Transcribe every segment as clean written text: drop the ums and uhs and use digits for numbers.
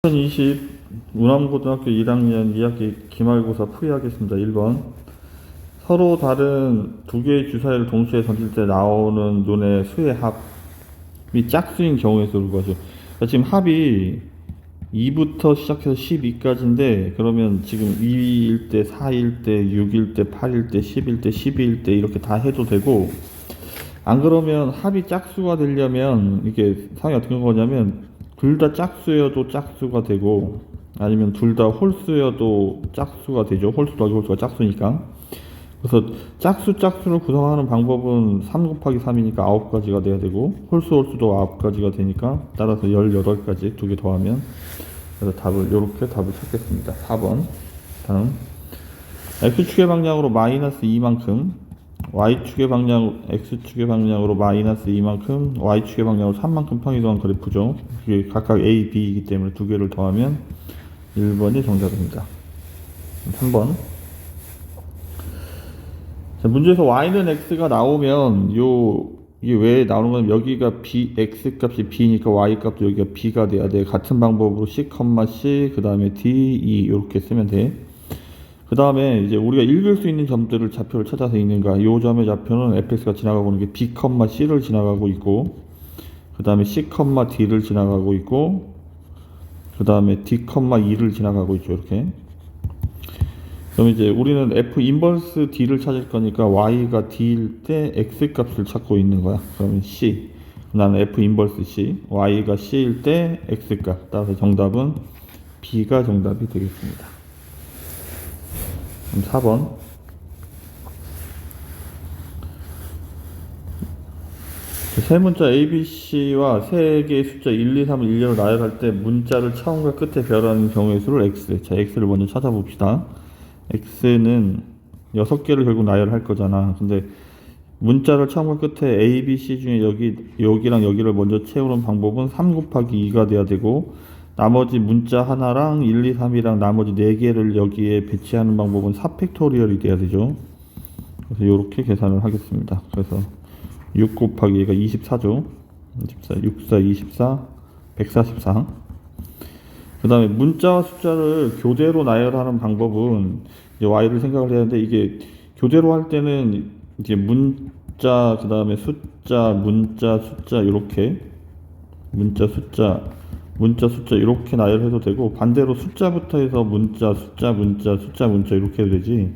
2020 운암고등학교 1학년 2학기 기말고사 풀이하겠습니다. 1번. 서로 다른 두 개의 주사위를 동시에 던질 때 나오는 눈의 수의 합이 짝수인 경우에 쓰는 거죠. 그러니까 지금 합이 2부터 시작해서 12까지인데, 그러면 지금 2일 때, 4일 때, 6일 때, 8일 때, 10일 때, 12일 때 이렇게 다 해도 되고, 안 그러면 합이 짝수가 되려면 이게 상황이 어떻게 거냐면, 둘 다 짝수여도 짝수가 되고, 아니면 둘 다 홀수여도 짝수가 되죠. 홀수 더하기 홀수가 짝수니까. 그래서 짝수를 구성하는 방법은 3 곱하기 3이니까 9가지가 돼야 되고, 홀수도 9가지가 되니까 따라서 18가지 두 개 더하면, 그래서 이렇게 답을 찾겠습니다. 4번. 다음. X축의 방향으로 마이너스 2만큼, X축의 방향으로 마이너스 2만큼, Y축의 방향으로 3만큼 평이동한 그래프죠. 이게 각각 A, B이기 때문에 두 개를 더하면 1번이 정답입니다. 3번. 자, 문제에서 Y는 X가 나오면, 이게 왜 나오는 건 여기가 X 값이 B니까 Y 값도 여기가 B가 돼야 돼. 같은 방법으로 C, C, 그 다음에 D, E, 이렇게 쓰면 돼. 그 다음에 이제 우리가 읽을 수 있는 점들을 좌표를 찾아서 읽는가. 이 점의 좌표는 fx가 지나가고 있는 게 B, C를 지나가고 있고, 그 다음에 C, D를 지나가고 있고, 그 다음에 D, E를 지나가고 있죠. 이렇게. 그럼 이제 우리는 F 인버스 D를 찾을 거니까 Y가 D일 때 X 값을 찾고 있는 거야. 그러면 C. 나는 F 인버스 C. Y가 C일 때 X 값. 따라서 정답은 B가 정답이 되겠습니다. 그럼 4번. 세 문자 ABC와 세 개의 숫자 1, 2, 3을 일렬로 나열할 때 문자를 처음과 끝에 별하는 경우의 수를 X. 자, X를 먼저 찾아봅시다. X는 6개를 결국 나열할 거잖아. 근데 문자를 처음과 끝에 A, B, C 중에 여기랑 여기를 먼저 채우는 방법은 3 곱하기 2가 돼야 되고, 나머지 문자 하나랑 1, 2, 3이랑 나머지 4개를 여기에 배치하는 방법은 4팩토리얼이 돼야 되죠. 그래서 이렇게 계산을 하겠습니다. 그래서 6 곱하기 2가 24죠. 6, 4, 24, 144. 그 다음에 문자와 숫자를 교대로 나열하는 방법은 이제 Y를 생각을 해야 하는데, 이게 교대로 할 때는 이제 문자, 그 다음에 숫자, 문자, 숫자, 이렇게 문자, 숫자 이렇게 나열해도 되고, 반대로 숫자부터 해서 문자, 숫자, 문자, 숫자, 문자 이렇게 해도 되지.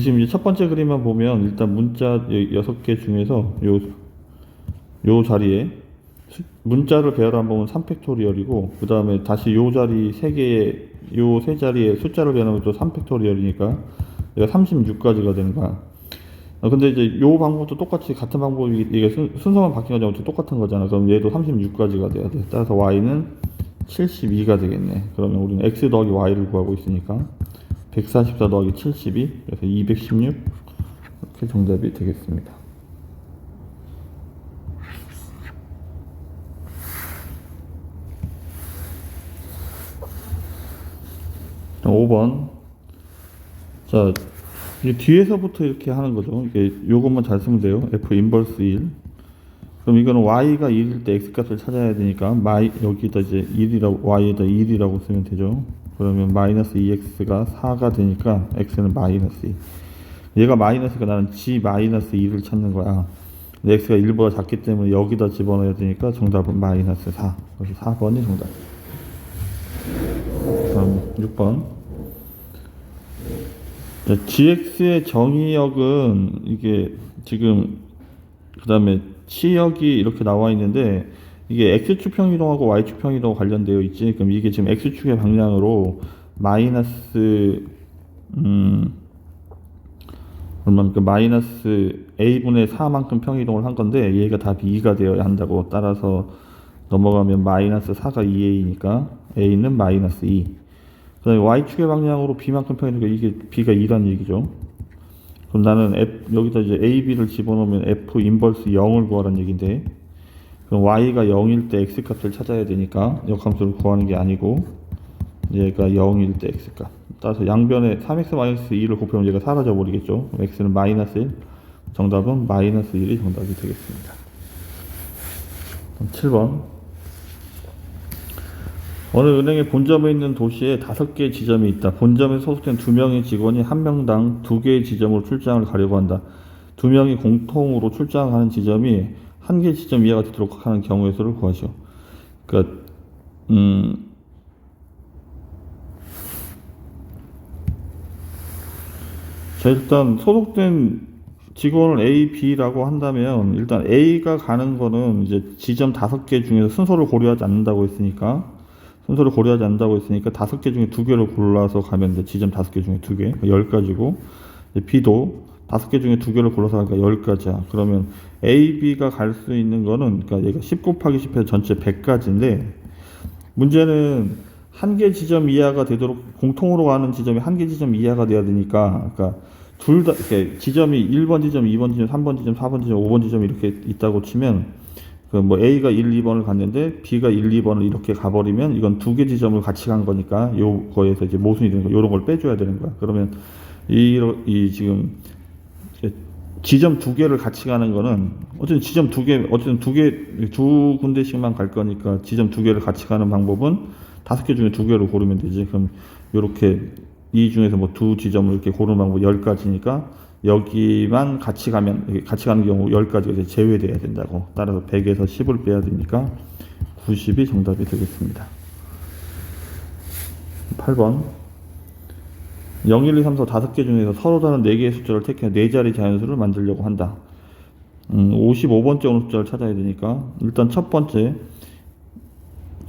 지금 이제 첫 번째 그림만 보면 일단 문자 6개 중에서 요 자리에 문자를 배열한 방법은 3팩토리얼이고, 그 다음에 다시 요 자리 세 자리에 숫자를 배열하면 또 3팩토리얼이니까 얘가 36가지가 되는 거야. 근데 이제 요 방법도 똑같이 같은 방법이, 이게 순서만 바뀐 거지 어차피 똑같은 거잖아. 그럼 얘도 36가지가 돼야 돼. 따라서 Y는 72가 되겠네. 그러면 우리는 X 더하기 Y를 구하고 있으니까 144 더하기 72, 그래서 216, 이렇게 정답이 되겠습니다. 5번. 자, 이게 뒤에서부터 이렇게 하는 거죠. 이게 요것만 잘 쓰면 돼요. F 인버스 1. 그럼 이거는 Y가 1일 때 X 값을 찾아야 되니까, 여기다 이제 1이라고, Y에다 1이라고 쓰면 되죠. 그러면 마이너스 2X가 4가 되니까 X는 마이너스 2. 얘가 마이너스가 나는 G 마이너스 2를 찾는 거야. 근데 X가 1보다 작기 때문에 여기다 집어넣어야 되니까 정답은 마이너스 4. 그래서 4번이 정답. 다음 6번. GX의 정의역은 이게 지금 그 다음에 치역이 이렇게 나와 있는데, 이게 X축 평이동하고 Y축 평이동 관련되어 있지. 그럼 이게 지금 X축의 방향으로 마이너스 얼마입니까? 마이너스 A분의 4만큼 평이동을 한 건데, 얘가 답이 2가 되어야 한다고. 따라서 넘어가면 마이너스 4가 2A니까 A는 마이너스 2. 그 다음에 Y축의 방향으로 B만큼 평이니까 이게 B가 2라는 얘기죠. 그럼 나는 여기다 이제 A, B를 집어넣으면 F 인버스 0을 구하라는 얘기인데, 그럼 Y가 0일 때 X 값을 찾아야 되니까 역함수를 구하는 게 아니고, 얘가 0일 때 X 값. 따라서 양변에 3X-2를 곱하면 얘가 사라져 버리겠죠. X는 마이너스 1. 정답은 마이너스 1이 정답이 되겠습니다. 7번. 어느 은행의 본점에 있는 도시에 5개의 지점이 있다. 본점에 소속된 2명의 직원이 한 명당 2개의 지점으로 출장을 가려고 한다. 2명이 공통으로 출장하는 지점이 1개 지점 이하가 되도록 하는 경우의 수를 구하시오. 그러니까 자, 일단 소속된 직원을 A, B라고 한다면 일단 A가 가는 거는 이제 지점 5개 중에서 순서를 고려하지 않는다고 했으니까 5개 중에 2개를 골라서 가면 돼. 지점 5개 중에 2개, 10가지고 B도 5개 중에 2개를 골라서 가니까 10가지야. 그러면 A, B가 갈 수 있는 거는 그러니까 얘가 10 곱하기 10 해서 전체 100가지인데 문제는 1개 지점 이하가 되도록 공통으로 가는 지점이 1개 지점 이하가 돼야 되니까 그러니까 둘 다 이렇게 지점이 1번 지점, 2번 지점, 3번 지점, 4번 지점, 5번 지점 이렇게 있다고 치면 그 뭐 A가 1, 2번을 갔는데 B가 1, 2번을 이렇게 가버리면 이건 2개 지점을 같이 간 거니까 요거에서 이제 모순이 되는 거 요런 걸 빼줘야 되는 거야. 그러면 이 지금 지점 2개를 같이 가는 거는 어쨌든 지점 2개 어쨌든 2 군데씩만 갈 거니까 지점 2개를 같이 가는 방법은 5개 중에 2개를 고르면 되지. 그럼 요렇게 이 중에서 뭐 2지점을 이렇게 고르는 방법 10가지니까 여기만 같이 가면 같이 가는 경우 10가지가 이제 제외돼야 된다고. 따라서 100에서 10을 빼야 되니까 90이 정답이 되겠습니다. 8번 0, 1, 2, 3, 4, 5개 중에서 서로 다른 4개의 숫자를 택해 4자리 자연수를 만들려고 한다. 55번째 오는 숫자를 찾아야 되니까 일단 첫 번째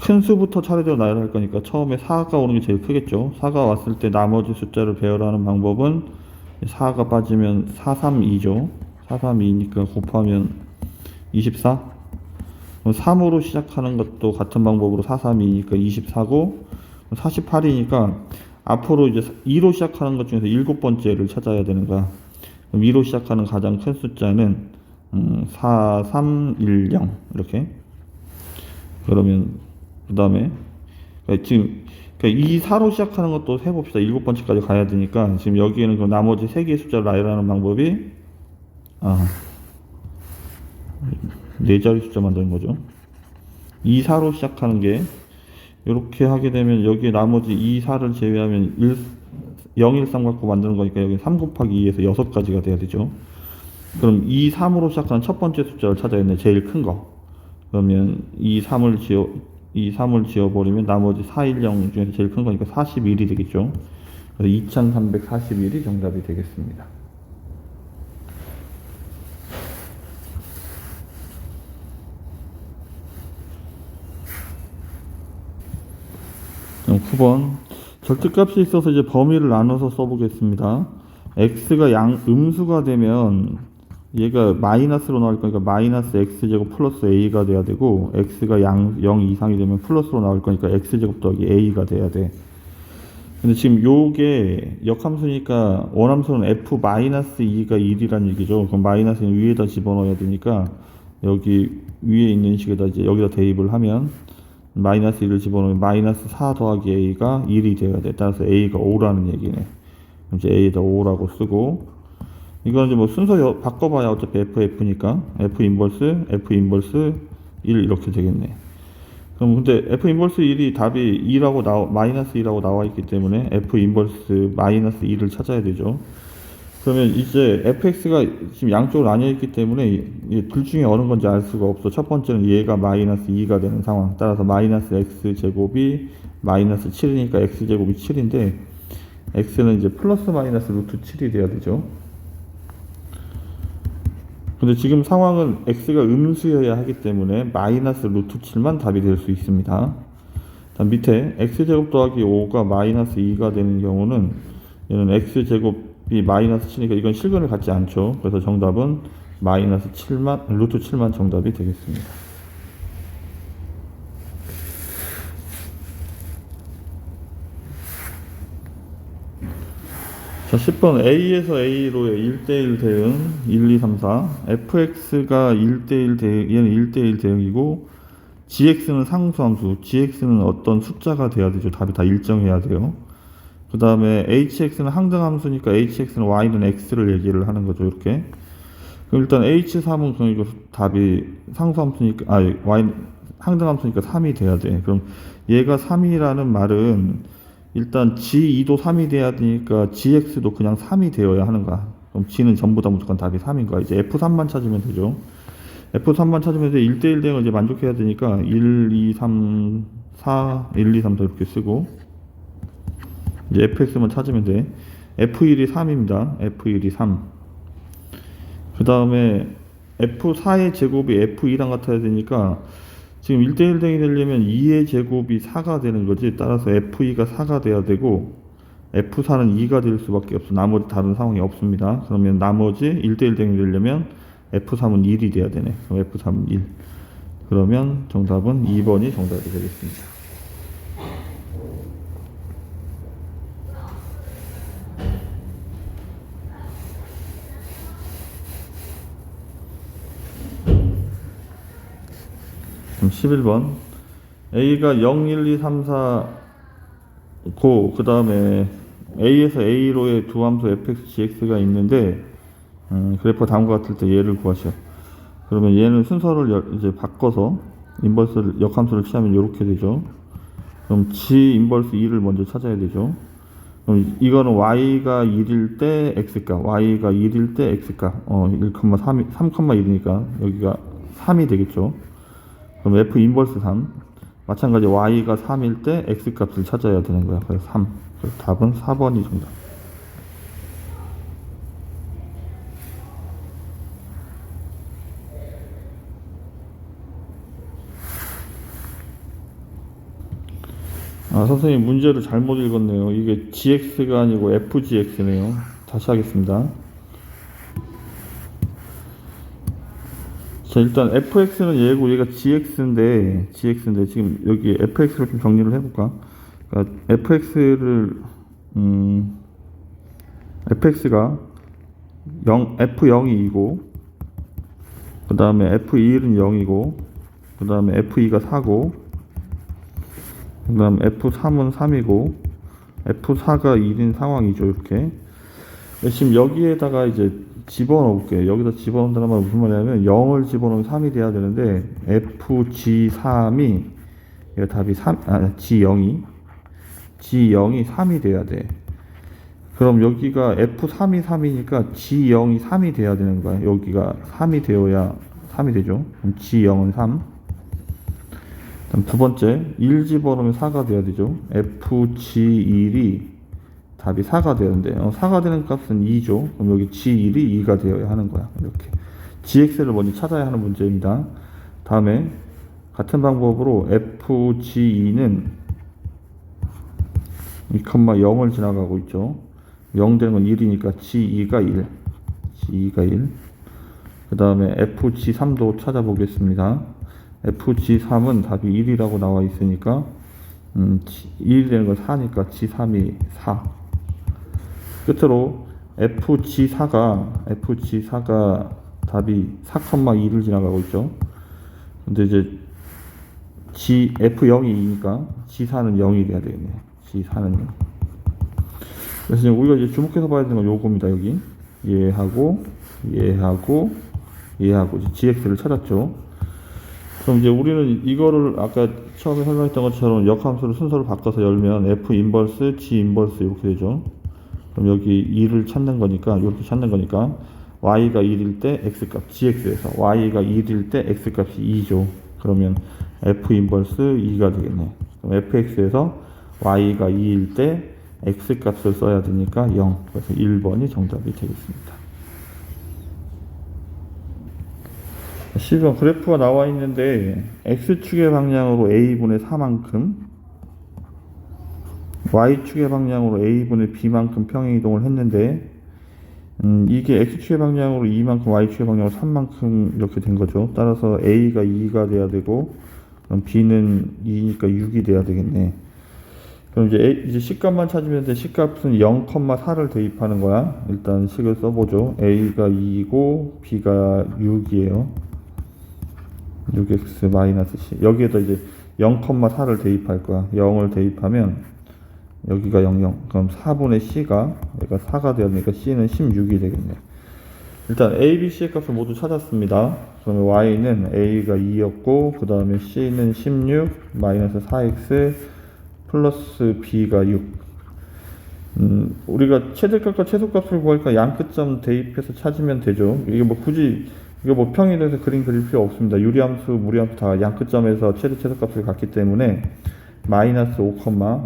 큰 수부터 차례대로 나열할 거니까 처음에 4가 오는 게 제일 크겠죠. 4가 왔을 때 나머지 숫자를 배열하는 방법은 4가 빠지면 4, 3, 2죠. 4, 3, 2니까 곱하면 24. 3으로 시작하는 것도 같은 방법으로 4, 3, 2니까 24고 48이니까 앞으로 이제 2로 시작하는 것 중에서 7번째를 찾아야 되는 거야. 그럼 2로 시작하는 가장 큰 숫자는 4, 3, 1, 0 이렇게. 그러면 그 다음에 지금 그러니까 2, 4로 시작하는 것도 해봅시다. 7번째까지 가야 되니까 지금 여기에는 그 나머지 3개의 숫자를 나열하는 방법이 4자리 숫자 만드는 거죠. 2, 4로 시작하는 게 이렇게 하게 되면 여기에 나머지 2, 4를 제외하면 0, 1, 3 갖고 만드는 거니까 여기 3 곱하기 2에서 6가지가 돼야 되죠. 그럼 2, 3으로 시작하는 첫 번째 숫자를 찾아야겠네. 제일 큰 거. 그러면 2, 3을 지워버리면 나머지 4, 1, 0 중에서 제일 큰 거니까 41이 되겠죠. 그래서 2341이 정답이 되겠습니다. 그럼 9번 절대값이 있어서 이제 범위를 나눠서 써보겠습니다. x가 음수가 되면 얘가 마이너스로 나올 거니까 마이너스 x제곱 플러스 a가 돼야 되고 x가 0 이상이 되면 플러스로 나올 거니까 x제곱 더하기 a가 돼야 돼. 근데 지금 요게 역함수니까 원함수는 f-2가 1이란 얘기죠. 그럼 마이너스는 위에다 집어넣어야 되니까 여기 위에 있는 식에다 이제 여기다 대입을 하면 마이너스 1을 집어넣으면 마이너스 4 더하기 a가 1이 돼야 돼. 따라서 a가 5라는 얘기네. 이제 a에다 5라고 쓰고 이건 이제 뭐 순서 바꿔봐야 어차피 FF니까 F 인버스 1 이렇게 되겠네. 그럼 근데 F 인버스 1이 답이 2라고 마이너스 2라고 나와 있기 때문에 F 인버스 마이너스 2를 찾아야 되죠. 그러면 이제 fx가 지금 양쪽으로 나뉘어 있기 때문에 둘 중에 어느 건지 알 수가 없어. 첫 번째는 얘가 마이너스 2가 되는 상황. 따라서 마이너스 x제곱이 마이너스 7이니까 x제곱이 7인데 x는 이제 플러스 마이너스 루트 7이 돼야 되죠. 근데 지금 상황은 x가 음수여야 하기 때문에 마이너스 루트 7만 답이 될 수 있습니다. 다음 밑에 x제곱 더하기 5가 마이너스 2가 되는 경우는 얘는 x제곱이 마이너스 7이니까 이건 실근을 갖지 않죠. 그래서 정답은 마이너스 7만 루트 7만 정답이 되겠습니다. 자, 10번 A에서 A로의 1대1 대응 1, 2, 3, 4 fx가 1대1 대응 얘는 1대1 대응이고 gx는 상수함수 gx는 어떤 숫자가 돼야 되죠. 답이 다 일정해야 돼요. 그 다음에 hx는 항등함수니까 hx는 y는 x를 얘기를 하는 거죠. 이렇게. 그럼 일단 h3은 그럼 이거 답이 상수함수니까 y 항등함수니까 3이 돼야 돼. 그럼 얘가 3이라는 말은 일단 G2도 3이 돼야 되니까 GX도 그냥 3이 되어야 하는 거야. 그럼 G는 전부 다 무조건 답이 3인 거야. 이제 F3만 찾으면 되죠. F3만 찾으면 1대1 대응을 이제 만족해야 되니까 1, 2, 3, 4, 1, 2, 3, 4 이렇게 쓰고 이제 fx만 찾으면 돼. f1이 3입니다. f1이 3. 그 다음에 f4의 제곱이 f2랑 같아야 되니까 지금 1대1 대응이 되려면 2의 제곱이 4가 되는 거지. 따라서 f2가 4가 돼야 되고 f4는 2가 될 수밖에 없어. 나머지 다른 상황이 없습니다. 그러면 나머지 1대1 대응이 되려면 f3은 1이 돼야 되네. 그럼 f3은 1. 그러면 정답은 2번이 정답이 되겠습니다. 그럼 11번 A가 0, 1, 2, 3, 4 고 그 다음에 A에서 A로의 두 함수 fx, gx가 있는데 그래프가 다음과 같을 때 얘를 구하시오. 그러면 얘는 순서를 이제 바꿔서 인버스 역함수를 취하면 이렇게 되죠. 그럼 g 인버스 2를 먼저 찾아야 되죠. 그럼 이거는 y가 1일 때 x값, y가 1일 때 x값, 3,1이니까 여기가 3이 되겠죠. 그럼 f 인버스 3, 마찬가지 y가 3일 때 x값을 찾아야 되는 거야. 그래서 3. 그래서 답은 4번이 정답. 선생님 문제를 잘못 읽었네요. 이게 gx가 아니고 fgx네요. 다시 하겠습니다. 자, 일단 fx는 얘고 얘가 gx인데 지금 여기 fx를 좀 정리를 해볼까? 그러니까 fx가 f0이 2고 그 다음에 f1은 0이고 그 다음에 f2가 4고 그 다음 f3은 3이고 f4가 1인 상황이죠. 이렇게 지금 여기에다가 이제 집어넣어 볼게요. 여기다 집어넣는다는 말은 무슨 말이냐면 0을 집어넣으면 3이 돼야 되는데 fg3이 답이 3, g0이 3이 돼야 돼. 그럼 여기가 f3이 3이니까 g0이 3이 돼야 되는 거야. 여기가 3이 되어야 3이 되죠. 그럼 g0은 3. 그다음 두 번째 1 집어넣으면 4가 돼야 되죠. fg1이 답이 4가 되는데 4가 되는 값은 2죠. 그럼 여기 g1이 2가 되어야 하는 거야. 이렇게 gx를 먼저 찾아야 하는 문제입니다. 다음에 같은 방법으로 fg2는 2,0을 지나가고 있죠. 0 되는 건 1이니까 g2가 1. 그 다음에 fg3도 찾아보겠습니다. fg3은 답이 1이라고 나와 있으니까 1이 되는 건 4니까 g3이 4. 끝으로 fg4가 답이 4,2를 지나가고 있죠. 근데 이제 f0이 2니까 g4는 0이 돼야 되겠네. g4는 0. 그래서 지금 우리가 이제 주목해서 봐야 되는 건 요겁니다. 여기 얘하고 이제 gx를 찾았죠. 그럼 이제 우리는 이거를 아까 처음에 설명했던 것처럼 역함수를 순서를 바꿔서 열면 f 인버스, g 인버스 이렇게 되죠. 그럼 여기 2를 찾는 거니까 이렇게 찾는 거니까 y가 1일 때 x값 gx에서 y가 1일 때 x값이 2죠. 그러면 f 인버스 2가 되겠네. 그럼 fx에서 y가 2일 때 x값을 써야 되니까 0. 그래서 1번이 정답이 되겠습니다. 10번 그래프가 나와 있는데 x축의 방향으로 a분의 4만큼 y축의 방향으로 a분의 b만큼 평행이동을 했는데 이게 x축의 방향으로 2만큼 y축의 방향으로 3만큼 이렇게 된 거죠. 따라서 a가 2가 돼야 되고 그럼 b는 2니까 6이 돼야 되겠네. 그럼 이제 식값만 찾으면 돼. 식값은 0,4를 대입하는 거야. 일단 식을 써보죠. a가 2이고 b가 6이에요. 6x-c 여기에다 이제 0,4를 대입할 거야. 0을 대입하면 여기가 00. 그럼 4분의 c가 얘가 4가 되었으니까 c는 16이 되겠네. 일단 A, B, C의 값을 모두 찾았습니다. 그러면 Y는 A가 2였고 그 다음에 C는 16 마이너스 4X 플러스 B가 6. 우리가 최대값과 최소값을 구하니까 양끝점 대입해서 찾으면 되죠. 이게 뭐 굳이 이거 뭐 평일에서 그림 그릴 필요 없습니다. 유리함수, 무리함수 다 양끝점에서 최대 최소값을 갖기 때문에 마이너스 5,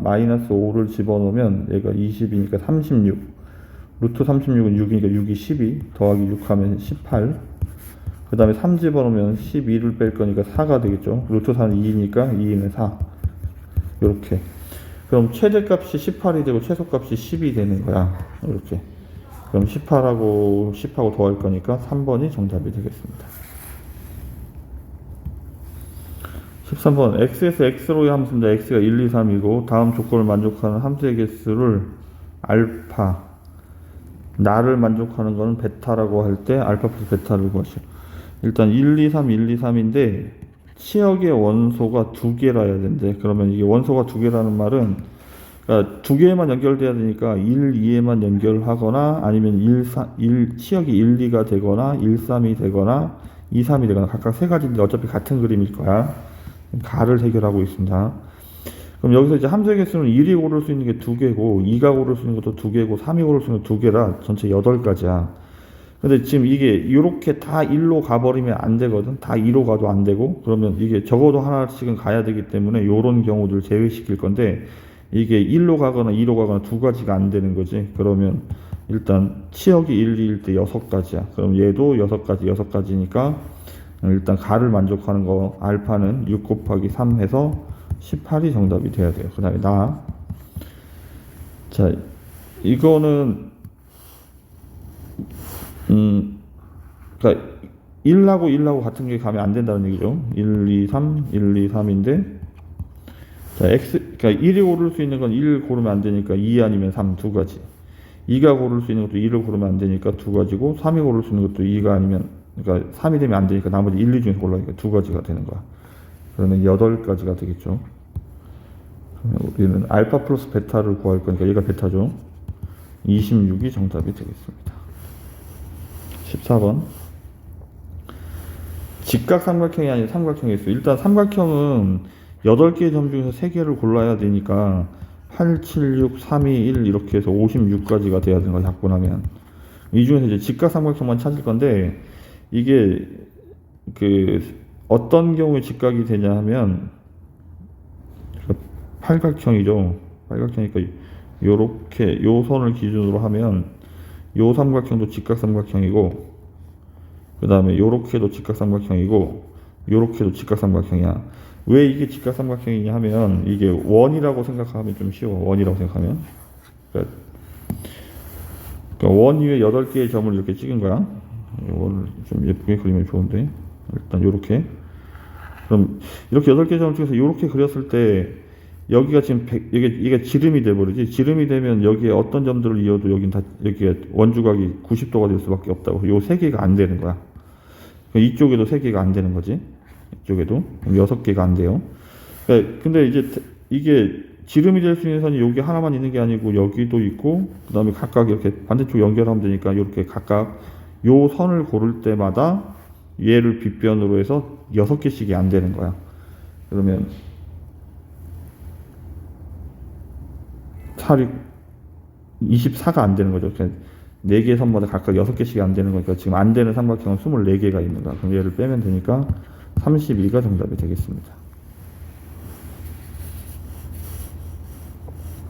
마이너스 5를 집어넣으면 얘가 20이니까 36. 루트 36은 6이니까 6이 12 더하기 6 하면 18. 그 다음에 3 집어넣으면 12를 뺄 거니까 4가 되겠죠. 루트 4는 2니까 2는 4. 요렇게. 그럼 최대값이 18이 되고 최소값이 10이 되는 거야. 이렇게. 그럼 18하고 10하고 더할 거니까 3번이 정답이 되겠습니다. 13번 x에서 x로의 함수입니다. x가 1, 2, 3이고 다음 조건을 만족하는 함수의 개수를 알파, 나를 만족하는 거는 베타라고 할 때 알파 플러스 베타를 구하시오. 일단 1, 2, 3, 1, 2, 3인데 치역의 원소가 두 개라야 되는데 그러면 이게 원소가 두 개라는 말은 그러니까 두 개에만 연결돼야 되니까 1, 2에만 연결하거나 아니면 치역이 1, 2가 되거나 1, 3이 되거나 2, 3이 되거나 각각 세 가지인데 어차피 같은 그림일 거야. 가를 해결하고 있습니다. 그럼 여기서 이제 함수의 개수는 1이 고를 수 있는 게 두 개고 2가 고를 수 있는 것도 두 개고 3이 고를 수 있는 것도 두 개라 전체 8가지야. 근데 지금 이게 이렇게 다 1로 가버리면 안 되거든. 다 2로 가도 안 되고 그러면 이게 적어도 하나씩은 가야 되기 때문에 이런 경우들 제외시킬 건데 이게 1로 가거나 2로 가거나 두 가지가 안 되는 거지. 그러면 일단 치역이 1, 2일 때 6가지야. 그럼 얘도 6가지니까 일단 가를 만족하는 거 알파는 6 곱하기 3 해서 18이 정답이 돼야 돼요. 그 다음에 나. 자, 이거는 그러니까 1하고 같은 게 가면 안 된다는 얘기죠. 1, 2, 3, 1, 2, 3인데 자, 그러니까 1이 고를 수 있는 건 1 고르면 안 되니까 2 아니면 3 두 가지. 2가 고를 수 있는 것도 2를 고르면 안 되니까 두 가지고 3이 고를 수 있는 것도 2가 아니면 그러니까 3이 되면 안 되니까 나머지 1, 2 중에서 골라니까 두 가지가 되는 거야. 그러면 8가지가 되겠죠. 그러면 우리는 알파 플러스 베타를 구할 거니까 얘가 베타죠. 26이 정답이 되겠습니다. 14번 직각삼각형이 아닌 삼각형이 있어요. 일단 삼각형은 8개의 점 중에서 3개를 골라야 되니까 8, 7, 6, 3, 2, 1 이렇게 해서 56가지가 돼야 되는 거야. 잡고 나면 이 중에서 이제 직각삼각형만 찾을 건데 이게 그 어떤 경우에 직각이 되냐 하면 팔각형이죠. 팔각형이니까 요렇게 요 선을 기준으로 하면 요 삼각형도 직각삼각형이고 그 다음에 요렇게도 직각삼각형이고 요렇게도 직각삼각형이야. 왜 이게 직각삼각형이냐 하면 이게 원이라고 생각하면 좀 쉬워. 원이라고 생각하면 그러니까 원 위에 8개의 점을 이렇게 찍은 거야. 원을 좀 예쁘게 그리면 좋은데 일단 요렇게 그럼 이렇게 8개 점을 찍어서 요렇게 그렸을 때 여기가 지금 이게 지름이 돼버리지. 지름이 되면 여기에 어떤 점들을 이어도 여긴 다 여기에 원주각이 90도가 될 수밖에 없다고. 요 3개가 안 되는 거야. 이쪽에도 3개가 안 되는 거지. 이쪽에도 6개가 안 돼요. 근데 이제 이게 지름이 될 수 있는 선이 여기 하나만 있는 게 아니고 여기도 있고 그 다음에 각각 이렇게 반대쪽 연결하면 되니까 이렇게 각각 요 선을 고를 때마다 얘를 빗변으로 해서 6개씩이 안 되는 거야. 그러면 24가 안 되는 거죠. 그러니까 4개의 선마다 각각 6개씩이 안 되는 거니까 지금 안 되는 삼각형은 24개가 있는 거야. 그럼 얘를 빼면 되니까 32가 정답이 되겠습니다.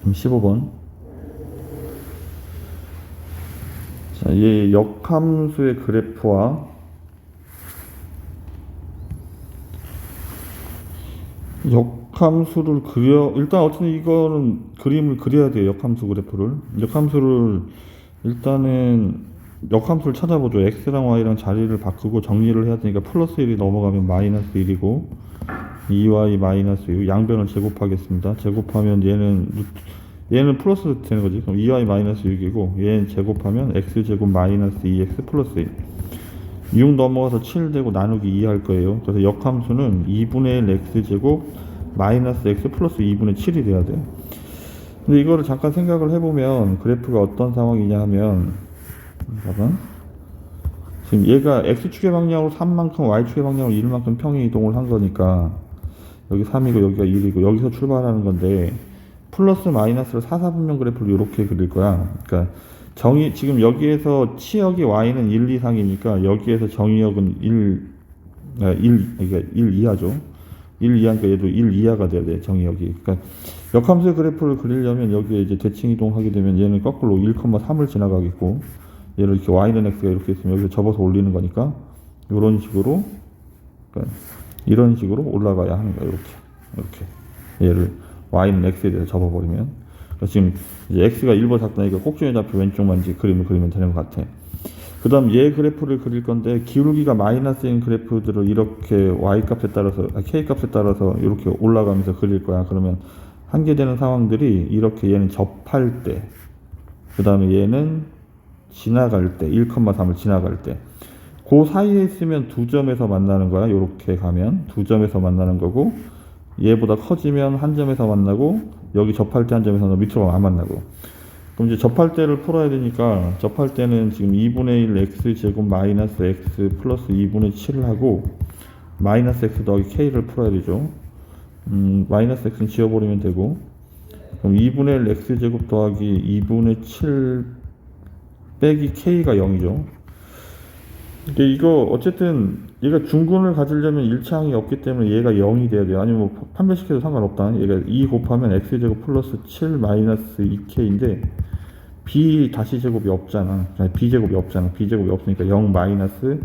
그럼 15번. 자, 이 역함수의 그래프와 역함수를 일단 어쨌든 이거는 그림을 그려야 돼요. 역함수 그래프를. 역함수를 일단은 역함수를 찾아보죠. x랑 y랑 자리를 바꾸고 정리를 해야 되니까 플러스 1이 넘어가면 마이너스 1이고 2y 마이너스 6 양변을 제곱하겠습니다. 제곱하면 얘는 플러스 되는 거지. 그럼 2y 마이너스 6이고 얘는 제곱하면 x제곱 마이너스 2x 플러스 1 6 넘어가서 7 되고 나누기 2 할 거예요. 그래서 역함수는 2분의 1 x제곱 마이너스 x 플러스 2분의 7이 돼야 돼요. 근데 이거를 잠깐 생각을 해보면 그래프가 어떤 상황이냐 하면 잠깐 지금 얘가 x축의 방향으로 3만큼 y축의 방향으로 1만큼 평행 이동을 한 거니까 여기 3이고 여기가 1이고 여기서 출발하는 건데 플러스 마이너스를 4, 4분면 그래프를 이렇게 그릴 거야. 그러니까 지금 여기에서 치역이 y는 1, 2, 상이니까 여기에서 정의역은 1, 2하죠. 1, 2하니까 얘도 1, 2하가 돼야 돼, 정의역이. 그러니까 역함수의 그래프를 그리려면 여기에 이제 대칭 이동하게 되면 얘는 거꾸로 1,3을 지나가겠고, 얘를 이렇게 y는 x가 이렇게 있으면 여기서 접어서 올리는 거니까, 이런 식으로, 그러니까 이런 식으로 올라가야 하는 거야, 이렇게. 얘를 y는 x에 대해서 접어버리면. 그러니까 지금 이제 x가 1번 작다니까 꼭지에 잡혀 왼쪽만 이제 그림을 그리면 되는 것 같아. 그 다음 얘 그래프를 그릴 건데 기울기가 마이너스인 그래프들을 이렇게 y값에 따라서 k값에 따라서 이렇게 올라가면서 그릴 거야. 그러면 한계되는 상황들이 이렇게 얘는 접할 때, 그 다음에 얘는 지나갈 때, 1,3을 지나갈 때, 그 사이에 있으면 두 점에서 만나는 거야. 이렇게 가면 두 점에서 만나는 거고, 얘보다 커지면 한 점에서 만나고, 여기 접할 때 한 점에서 밑으로 가면 안 만나고. 그럼 이제 접할 때를 풀어야 되니까, 접할 때는 지금 2분의 1 x제곱 마이너스 x 플러스 2분의 7을 하고, 마이너스 x 더하기 k를 풀어야 되죠. 마이너스 x는 지워버리면 되고, 그럼 2분의 1 x제곱 더하기 2분의 7 빼기 k가 0이죠. 근데 이거 어쨌든 얘가 중근을 가지려면 일차항이 없기 때문에 얘가 0이 돼야 돼요. 아니면 뭐 판별시켜도 상관없다. 얘가 2 곱하면 x제곱 플러스 7 마이너스 2k인데 b 다시 제곱이 없잖아. b제곱이 없잖아. b제곱이 없으니까 0 마이너스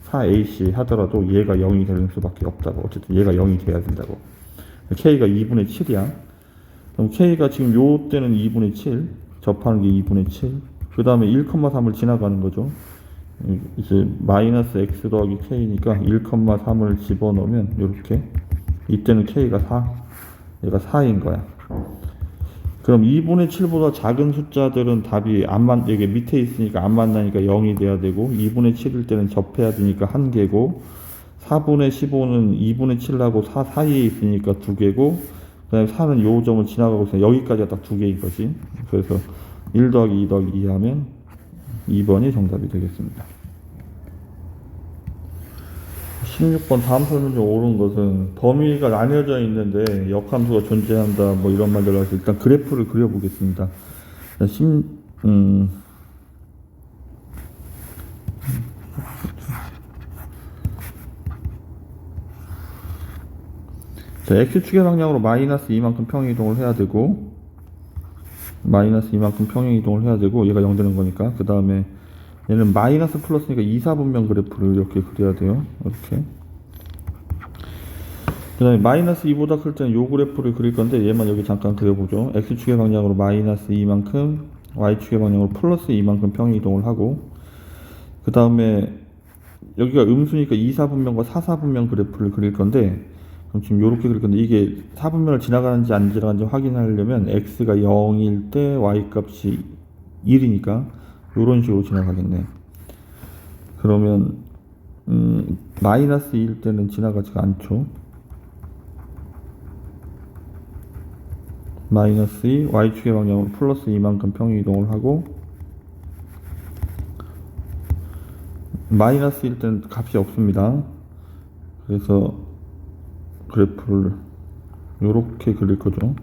4ac 하더라도 얘가 0이 되는 수밖에 없다고. 어쨌든 얘가 0이 돼야 된다고. k가 2분의 7이야. 그럼 k가 지금 요 때는 2분의 7, 접하는 게 2분의 7. 그 다음에 1,3을 지나가는 거죠. 이제 마이너스 x 더하기 k니까 1,3을 집어넣으면 이렇게, 이때는 k가 4, 얘가 4인 거야. 그럼 2분의 7보다 작은 숫자들은 답이 여기 밑에 있으니까 안 만나니까 0이 돼야 되고, 2분의 7일 때는 접해야 되니까 1개고, 4분의 15는 2분의 7하고 4 사이에 있으니까 2개고, 그 다음에 4는 요 점을 지나가고 있으니까 여기까지가 딱 2개인 거지. 그래서 1 더하기 2 더하기 2 하면 2번이 정답이 되겠습니다. 16번 다음 설문 중 옳은 것은 범위가 나뉘어져 있는데 역함수가 존재한다 뭐 이런 말 들어가서 일단 그래프를 그려보겠습니다. 자, x축의 방향으로 마이너스 2만큼 평행이동을 해야 되고, 마이너스 2만큼 평행이동을 해야 되고, 얘가 0 되는 거니까. 그 다음에 얘는 마이너스 플러스니까 2, 4분면 그래프를 이렇게 그려야 돼요. 이렇게. 그 다음에 마이너스 2보다 클 때는 요 그래프를 그릴 건데 얘만 여기 잠깐 그려보죠. x축의 방향으로 마이너스 2만큼, y축의 방향으로 플러스 2만큼 평행이동을 하고, 그 다음에 여기가 음수니까 2, 4분면과 4, 4분면 그래프를 그릴 건데, 그럼 지금 요렇게 그릴 건데, 이게 4분면을 지나가는지 안 지나가는지 확인하려면 x가 0일 때 y값이 1이니까 요런 식으로 지나가겠네. 그러면 마이너스 2일 때는 지나가지가 않죠. 마이너스 2, y축의 방향으로 플러스 2만큼 평행이동을 하고, 마이너스 1 때는 값이 없습니다. 그래서 그래프를 요렇게 그릴 거죠.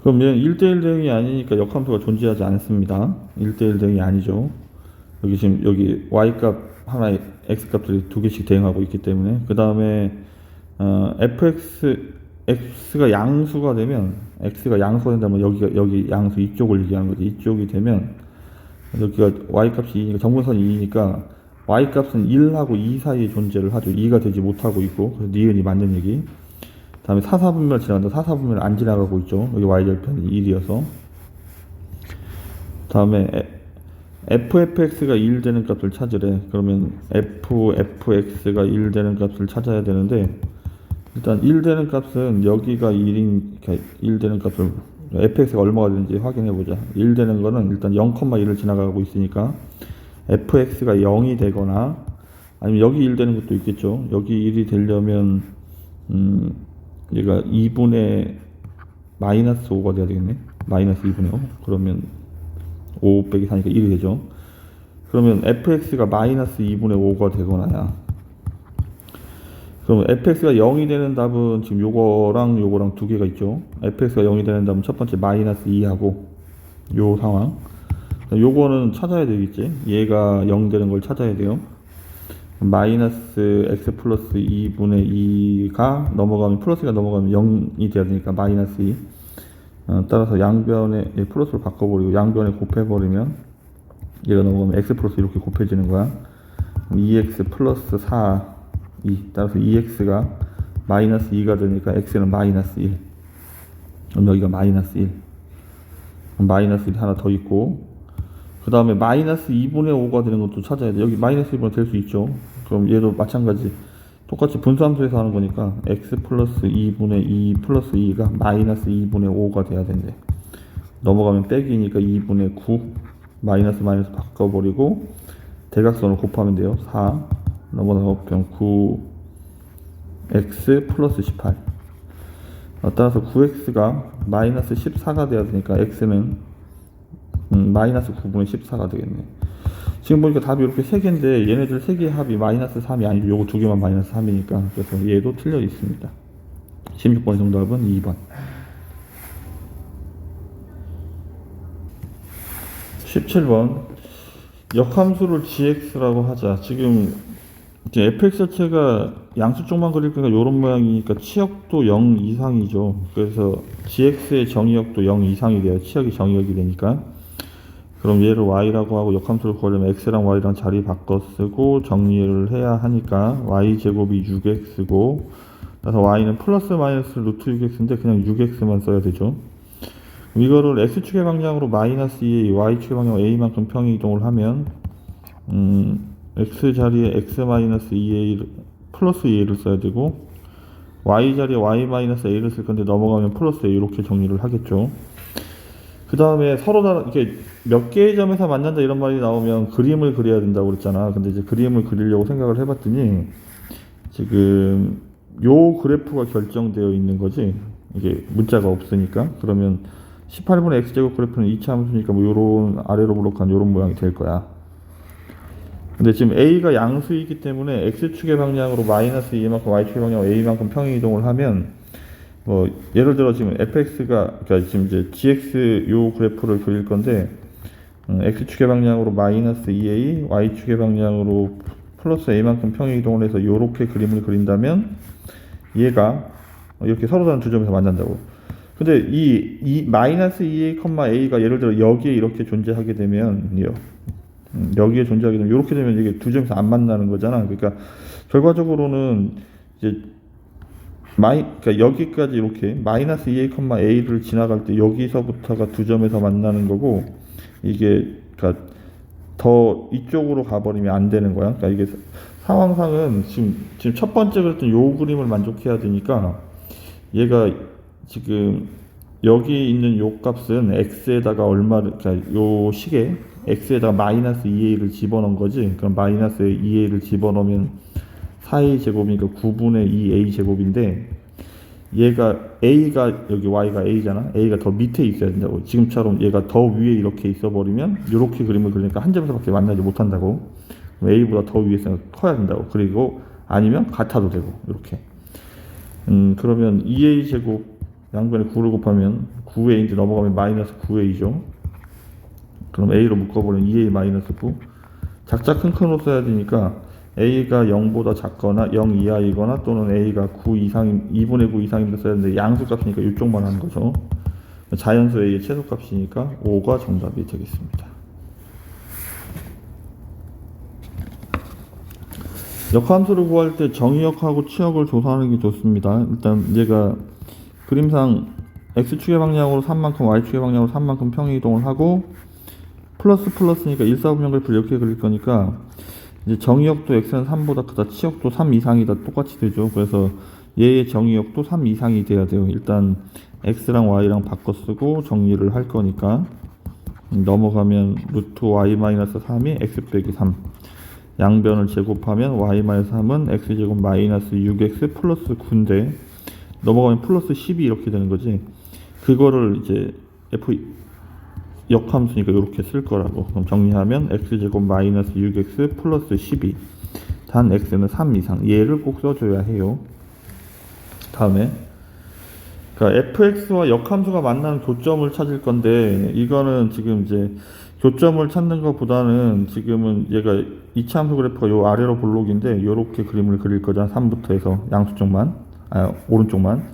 그럼 얘는 1대1 대응이 아니니까 역함수가 존재하지 않습니다. 1대1 대응이 아니죠. 여기 지금 여기 y값 하나에 x값들이 두 개씩 대응하고 있기 때문에. 그 다음에 x가 양수가 되면, x가 양수가 된다면 여기 양수 이쪽을 얘기하는 거지. 이쪽이 되면 여기가 y값이 2니까 정분선이 2니까 y값은 1하고 2 사이에 존재를 하죠. 2가 되지 못하고 있고, 그래서 니은이 맞는 얘기. 다음에 4, 4분면을 지나간다. 4, 4분면을 안 지나가고 있죠. 여기 y절편이 1이어서. 다음에 fx가 1 되는 값을 찾으래. 그러면 fx가 1 되는 값을 찾아야 되는데, 일단 1 되는 값은 여기가 1 되는 값을, fx가 얼마가 되는지 확인해 보자. 1 되는 거는 일단 0,1을 지나가고 있으니까 fx가 0이 되거나, 아니면 여기 1 되는 것도 있겠죠. 여기 1이 되려면 얘가 2분의 마이너스 5가 돼야 되겠네. 마이너스 2분의 5. 그러면 5 빼기 4니까 1이 되죠. 그러면 fx가 마이너스 2분의 5가 되거나야. 그럼 fx가 0이 되는 답은 지금 요거랑 두 개가 있죠. fx가 0이 되는 답은 첫 번째 마이너스 2하고 요 상황. 요거는 찾아야 되겠지. 얘가 0 되는 걸 찾아야 돼요. 마이너스 x 플러스 2분의 2가 넘어가면 플러스가 넘어가면 0이 돼야 되니까 마이너스 2. 따라서 양변에 플러스로 바꿔버리고 양변에 곱해버리면 얘가 넘어가면 x 플러스 이렇게 곱해지는 거야. 2x 플러스 4 2. 따라서 2x가 마이너스 2가 되니까 x는 마이너스 1. 그럼 여기가 마이너스 1. 마이너스 1 하나 더 있고, 그 다음에 마이너스 2분의 5가 되는 것도 찾아야 돼. 여기 마이너스 2분의 될 수 있죠. 그럼 얘도 마찬가지. 똑같이 분수함수에서 하는 거니까 x 플러스 2분의 2 플러스 2가 마이너스 2분의 5가 돼야 된대. 넘어가면 빼기니까 2분의 9 마이너스 바꿔버리고 대각선을 곱하면 돼요. 4 넘어가면 9x 플러스 18. 따라서 9x가 마이너스 14가 돼야 되니까 x는 마이너스 9분의 14가 되겠네. 지금 보니까 답이 이렇게 3개인데 얘네들 3개의 합이 마이너스 3이 아니고 요거 2개만 마이너스 3이니까 그래서 얘도 틀려 있습니다. 16번의 정답은 2번. 17번 역함수를 gx라고 하자. 지금 이제 fx 자체가 양수 쪽만 그릴 거니까 요런 모양이니까 치역도 0 이상이죠. 그래서 gx의 정의역도 0 이상이 돼요. 치역이 정의역이 되니까. 그럼 얘를 y라고 하고 역함수를 구하려면 x랑 y랑 자리 바꿔 쓰고 정리를 해야 하니까 y제곱이 6x고, 그래서 y는 플러스 마이너스 루트 6x인데 그냥 6x만 써야 되죠. 이거를 x축의 방향으로 마이너스 2a, y축의 방향으로 a만큼 평이동을 하면 x 자리에 x 마이너스 2a 플러스 2a를 써야 되고, y 자리에 y 마이너스 a를 쓸 건데 넘어가면 플러스 a 이렇게 정리를 하겠죠. 그 다음에 서로 다 이렇게 몇 개의 점에서 만난다 이런 말이 나오면 그림을 그려야 된다고 그랬잖아. 근데 이제 그림을 그리려고 생각을 해봤더니 지금 요 그래프가 결정되어 있는 거지. 이게 문자가 없으니까. 그러면 18분의 x제곱 그래프는 2차 함수니까 뭐 요런 아래로 블록한 요런 모양이 될 거야. 근데 지금 a가 양수이기 때문에 x축의 방향으로 마이너스 2만큼 y축의 방향으로 a만큼 평행이동을 하면 뭐 예를 들어 지금 fx가 그러니까 지금 이제 gx 요 그래프를 그릴 건데 x축의 방향으로 마이너스 2a, y축의 방향으로 플러스 a만큼 평행이동을 해서 요렇게 그림을 그린다면 얘가 이렇게 서로 다른 두 점에서 만난다고. 근데 이 마이너스 2a, a가 예를 들어 여기에 이렇게 존재하게 되면 여기에 존재하게 되면 이렇게 되면 이게 두 점에서 안 만나는 거잖아. 그러니까 결과적으로는 이제 그러니까 여기까지 이렇게 마이너스 2a, a를 지나갈 때 여기서부터가 두 점에서 만나는 거고, 이게 그러니까 더 이쪽으로 가버리면 안 되는 거야. 그러니까 이게 상황상은 지금 첫 번째 그랬던 요 그림을 만족해야 되니까 얘가 지금 여기 있는 요 값은 x에다가 얼마를, 그러니까 요 식에 x에다가 마이너스 2a를 집어넣은 거지. 그럼 마이너스 2a를 집어넣으면 4a 제곱이니까 9분의 2a 제곱인데, 얘가 a가 여기 y가 a잖아. a가 더 밑에 있어야 된다고. 지금처럼 얘가 더 위에 이렇게 있어 버리면 이렇게 그림을 그리니까 한 점에서밖에 만나지 못한다고. a보다 더 위에 있으면 커야 된다고. 그리고 아니면 같아도 되고 이렇게. 그러면 2a 제곱 양변에 9를 곱하면 9a인데 넘어가면 마이너스 9a죠. 그럼 a로 묶어버리면 2a 마이너스 9. 작자 큰 큰으로 써야 되니까 a가 0보다 작거나 0 이하이거나 또는 a가 9 이상, 2분의 9 이상이면 써야 되는데 양수값이니까 이쪽만 하는 거죠. 자연수 a의 최소값이니까 5가 정답이 되겠습니다. 역함수를 구할 때 정의역하고 치역을 조사하는 게 좋습니다. 일단 얘가 그림상 x축의 방향으로 3만큼 y축의 방향으로 3만큼 평행이동을 하고 플러스니까 1, 4분면 그래프를 이렇게 그릴 거니까 이제 정의역도 x는 3보다 크다, 치역도 3 이상이다 똑같이 되죠. 그래서 얘의 정의역도 3 이상이 돼야 돼요. 일단 x랑 y랑 바꿔 쓰고 정리를 할 거니까 넘어가면 루트 y-3이 x 빼기 3. 양변을 제곱하면 y-3은 x제곱 마이너스 6x 플러스 9인데 넘어가면 플러스 10이 이렇게 되는 거지. 그거를 이제 f 역함수니까 이렇게 쓸 거라고. 그럼 정리하면 x제곱 마이너스 6x 플러스 12 단 x는 3 이상, 얘를 꼭 써줘야 해요. 다음에 그러니까 fx와 역함수가 만나는 교점을 찾을 건데, 이거는 지금 이제 교점을 찾는 것보다는 지금은 얘가 이차함수 그래프가 요 아래로 볼록인데 요렇게 그림을 그릴 거잖아. 3부터 해서 양수쪽만, 오른쪽만.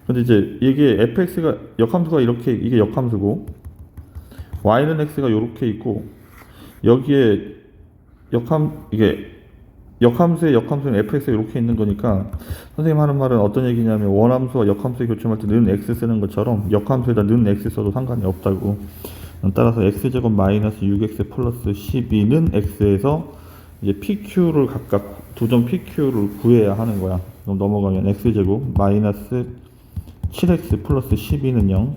근데 이제 이게 fx가 역함수가 이렇게, 이게 역함수고 y는 x가 요렇게 있고, 여기에 이게 역함수의 역함수는 fx가 이렇게 있는 거니까, 선생님 하는 말은 어떤 얘기냐면, 원함수와 역함수의 교점할 때 는 x 쓰는 것처럼 역함수에다 는 x 써도 상관이 없다고. 따라서 x제곱 마이너스 6x 플러스 12는 x에서 이제 pq를 각각 두 점 pq를 구해야 하는 거야. 그럼 넘어가면 x제곱 마이너스 7x 플러스 12는 0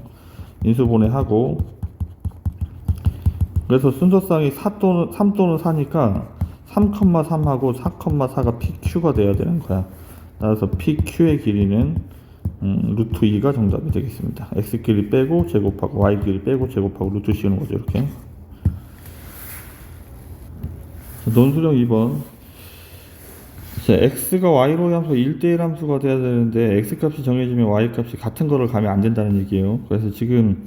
인수분해하고, 그래서 순서상이 3 또는 4니까 3,3하고 4,4가 PQ가 돼야 되는 거야. 따라서 PQ의 길이는 루트 2가 정답이 되겠습니다. X끼리 빼고 제곱하고 Y끼리 빼고 제곱하고 루트 씌우는 거죠. 이렇게. 논술형 2번. X가 Y로 함수가 1대1 함수가 돼야 되는데 X값이 정해지면 Y값이 같은 거를 가면 안 된다는 얘기예요. 그래서 지금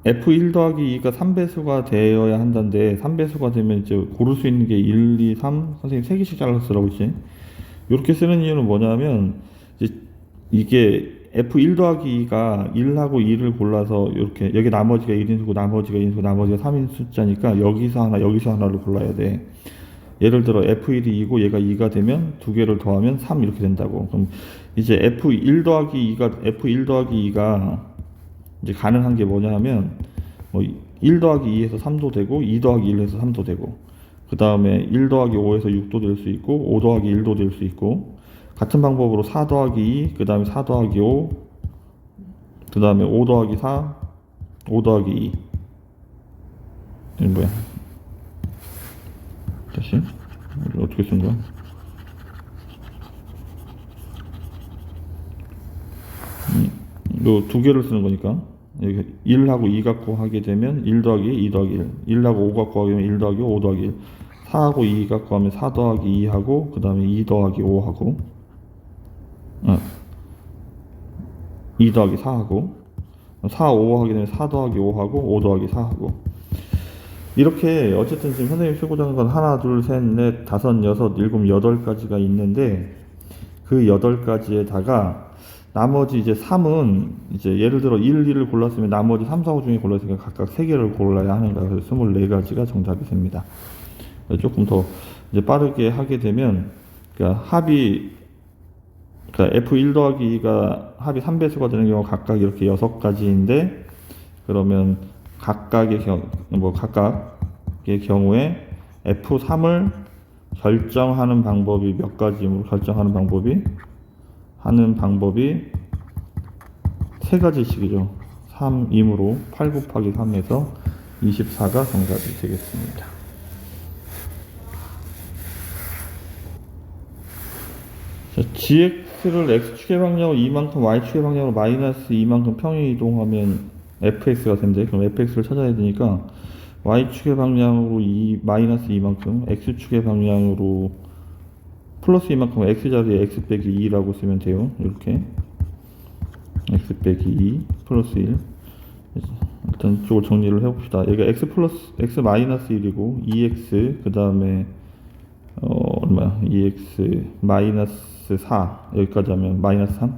F1 더하기 2가 3배수가 되어야 한다는데, 3배수가 되면 이제 고를 수 있는 게 1, 2, 3, 선생님 3개씩 잘라서 쓰라고 했지. 이렇게 쓰는 이유는 뭐냐면, 이게 F1 더하기 2가 1하고 2를 골라서 이렇게, 여기 나머지가 1인수고 나머지가 1인수고 나머지가 3인 숫자니까 여기서 하나 여기서 하나를 골라야 돼. 예를 들어 F1이 2고 얘가 2가 되면 두 개를 더하면 3 이렇게 된다고. 그럼 이제 F1 더하기 2가 이제 가능한 게 뭐냐 하면, 1 더하기 2에서 3도 되고 2 더하기 1에서 3도 되고, 그 다음에 1 더하기 5에서 6도 될 수 있고 5 더하기 1도 될 수 있고, 같은 방법으로 4 더하기 2, 그 다음에 4 더하기 5, 그 다음에 5 더하기 4, 5 더하기 2. 이게 뭐야? 다시 어떻게 쓴 거야? 요 두 개를 쓰는 거니까, 여기 1하고 2 갖고 하게 되면 1 더하기 2 더하기 1, 1하고 5 갖고 하면 1 더하기 5 더하기 1, 4하고 2 갖고 하면 4 더하기 2하고, 그 다음에 2 더하기 5하고, 2 더하기 4하고, 4, 5 하게 되면 4 더하기 5하고 5 더하기 4하고, 이렇게 어쨌든 지금 선생님이 쓰고자 하는 건 하나, 둘, 셋, 넷, 다섯, 여섯, 일곱, 8가지가 있는데, 그 8가지에다가 나머지 이제 3은 이제 예를 들어 1, 2를 골랐으면 나머지 3, 4, 5 중에 골랐으니까 각각 3개를 골라야 하는 거야. 그래서 24가지가 정답이 됩니다. 조금 더 이제 빠르게 하게 되면, 그러니까 F1 더하기 2가 합이 3배수가 되는 경우 각각 이렇게 6가지인데, 그러면 각각의 경우에 F3을 결정하는 방법이 몇 가지로 결정하는 방법이 3가지씩이죠. 3, 2으로 8 곱하기 3에서 24가 정답이 되겠습니다. 자, gx를 x축의 방향으로 2만큼, y축의 방향으로 마이너스 2만큼 평행 이동하면 fx가 된대. 그럼 fx를 찾아야 되니까 y축의 방향으로 마이너스 2만큼, x축의 방향으로 플러스 2만큼 x 자리에 x 빼기 2라고 쓰면 돼요. 이렇게 x 빼기 2 플러스 1. 일단 이쪽을 정리를 해봅시다. 여기가 x 마이너스 1이고 2x 그 다음에 얼마야? 2x 마이너스 4 여기까지 하면 마이너스 3.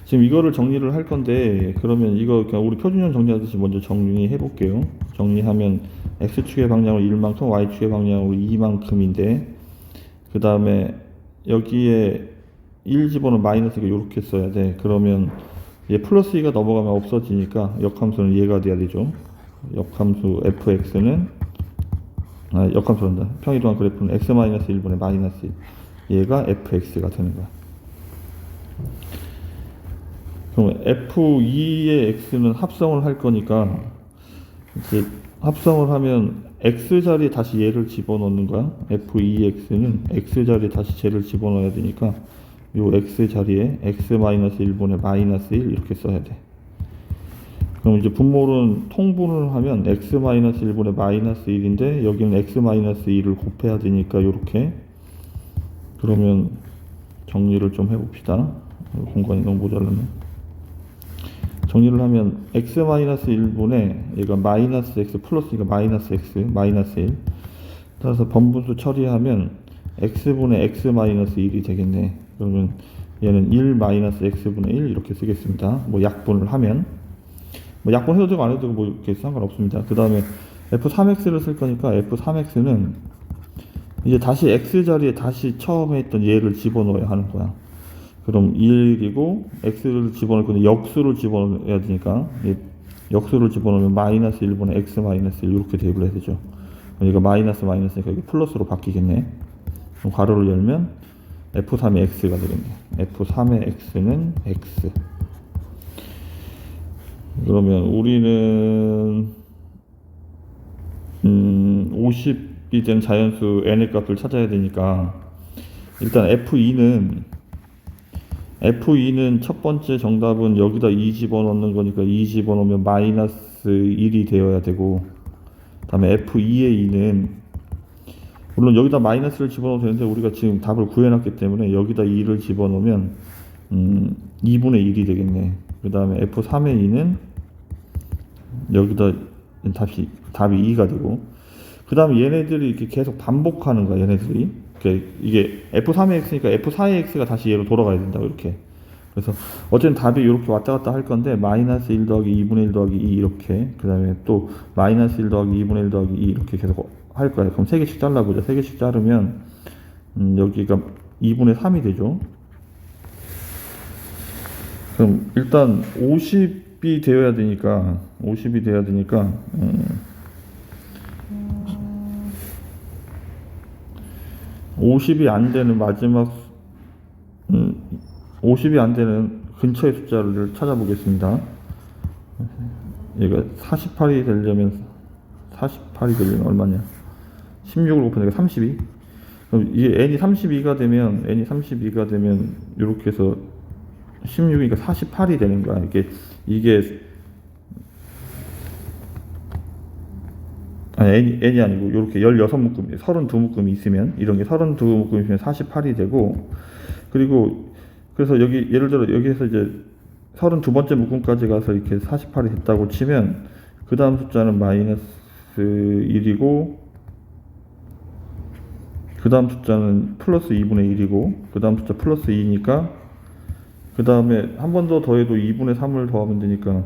지금 이거를 정리를 할 건데, 그러면 이거 그냥 우리 표준형 정리하듯이 먼저 정리해 볼게요. 정리하면 x축의 방향으로 1만큼, y축의 방향으로 2만큼인데, 그 다음에 여기에 1 집어넣으면 마이너스가 이렇게 써야 돼. 그러면 얘 플러스 2가 넘어가면 없어지니까 역함수는 얘가 돼야 되죠. 역함수 fx는 역함수란다. 평이동한 그래프는 x-1분의 마이너스 1, 얘가 fx가 되는 거야. 그럼 f2의 x는 합성을 할 거니까, 이제 합성을 하면 x 자리에 다시 얘를 집어넣는 거야. f2x는 x 자리에 다시 쟤를 집어넣어야 되니까 요 x 자리에 x-1분의 -1 이렇게 써야 돼. 그럼 이제 분모는 통분을 하면 x-1분의 -1인데 여기는 x-1을 곱해야 되니까 요렇게. 그러면 정리를 좀 해봅시다. 공간이 너무 모자라네. 정리를 하면 x-1분의 얘가 -x 플러스니까 -x -1 따라서 번분수 처리하면 x분의 x-1이 되겠네. 그러면 얘는 1 x분의 1 이렇게 쓰겠습니다. 뭐 약분을 하면 뭐 약분해도 되고 안 해도 되고 뭐 이렇게 상관없습니다. 그 다음에 f3x를 쓸 거니까 f3x는 이제 다시 x 자리에 다시 처음에 했던 얘를 집어넣어야 하는 거야. 그럼 1이고 x를 집어넣을 건데 역수를 집어넣어야 되니까 역수를 집어넣으면 -1분의 x-1 이렇게 대입을 해야 되죠. 그러니까 마이너스니까 이게 플러스로 바뀌겠네. 그럼 괄호를 열면 f3의 x가 되겠네. f3의 x는 x. 그러면 우리는 50이 된 자연수 n의 값을 찾아야 되니까 일단 F2는 첫 번째 정답은 여기다 2 집어넣는 거니까 2 집어넣으면 -1이 되어야 되고, 그 다음에 F2의 2는 물론 여기다 마이너스를 집어넣어도 되는데 우리가 지금 답을 구해놨기 때문에 여기다 2를 집어넣으면 2분의 1이 되겠네. 그 다음에 F3의 2는 여기다 답이 2가 되고, 그 다음에 얘네들이 이렇게 계속 반복하는 거야. 얘네들이 이게 f3의 x니까 f4의 x가 다시 얘로 돌아가야 된다고 이렇게. 그래서 어쨌든 답이 이렇게 왔다 갔다 할 건데 -1 더하기 2분의 1 더하기 2 이렇게, 그 다음에 또 -1 더하기 2분의 1 더하기 2 이렇게 계속 할 거야. 그럼 3개씩 잘라보자. 3개씩 자르면 여기가 2분의 3이 되죠. 그럼 일단 50이 되어야 되니까 50이 안 되는 마지막 50이 안 되는 근처의 숫자를 찾아보겠습니다. 얘가 48이 되려면 얼마냐? 16을 곱하니까 32. 그럼 이게 n이 32가 되면 이렇게 해서 16이니까 48이 되는 거야. 이게 아니 n이 아니고 이렇게 16묶음, 32묶음이 있으면, 이런 게 32묶음이 있으면 48이 되고, 그리고 그래서 여기 예를 들어 여기에서 이제 32번째 묶음까지 가서 이렇게 48이 됐다고 치면 그 다음 숫자는 -1이고 그 다음 숫자는 플러스 2분의 1이고 그 다음 숫자 플러스 2니까 그 다음에 한 번 더 더해도 2분의 3을 더하면 되니까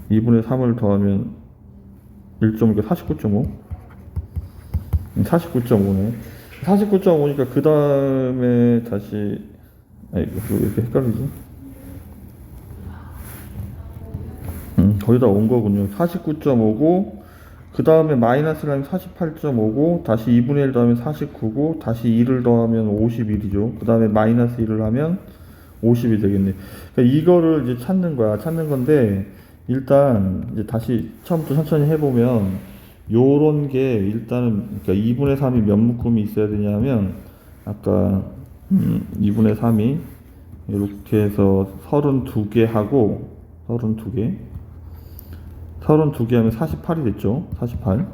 2분의 3을 더하면 1.5, 49.5? 49.5네. 49.5니까 그 다음에 다시, 아이고, 왜 이렇게 헷갈리지? 거의 다 온 거군요. 49.5고, 그 다음에 마이너스를 하면 48.5고, 다시 2분의 1 더하면 49고, 다시 2를 더하면 51이죠. 그 다음에 마이너스 1을 하면 50이 되겠네. 그러니까 이거를 이제 찾는 건데, 일단 이제 다시 처음부터 천천히 해보면 요런 게 일단은, 그러니까 2분의 3이 몇 묶음이 있어야 되냐면 아까 2분의 3이 이렇게 해서 32개 하고 32개 하면 48이 됐죠. 48.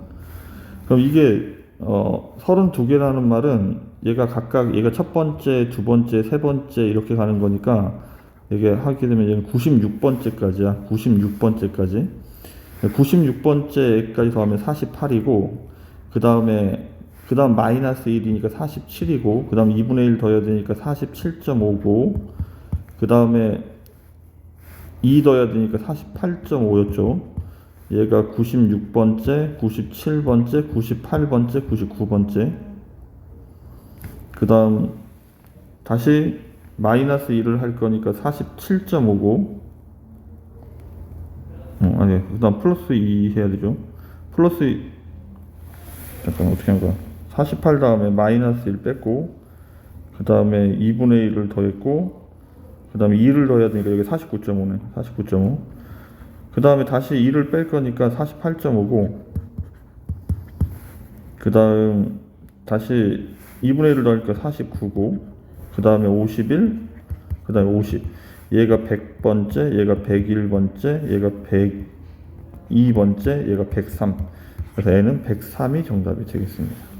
그럼 이게 32개라는 말은 얘가 첫 번째, 두 번째, 세 번째 이렇게 가는 거니까 이게 하게 되면 얘는 96번째까지야. 96번째까지. 96번째까지 더하면 48이고, 그 다음 마이너스 1이니까 47이고, 그 다음 2분의 1 더해야 되니까 47.5고, 그 다음에 2 더해야 되니까 48.5였죠. 얘가 96번째, 97번째, 98번째, 99번째. 그 다음 다시 마이너스 1을 할 거니까 47.5고, 아니, 그 다음 플러스 2 해야 되죠. 플러스 2, 잠깐, 어떻게 한 거야? 48 다음에 마이너스 1 뺐고, 그 다음에 2분의 1을 더했고, 그 다음에 2를 더해야 되니까 여기 49.5네. 49.5. 그 다음에 다시 2를 뺄 거니까 48.5고, 그 다음 다시 2분의 1을 더하니까 49고, 그 다음에 51, 그 다음에 50. 얘가 100번째, 얘가 101번째, 얘가 102번째, 얘가 103. 그래서 N은 103이 정답이 되겠습니다.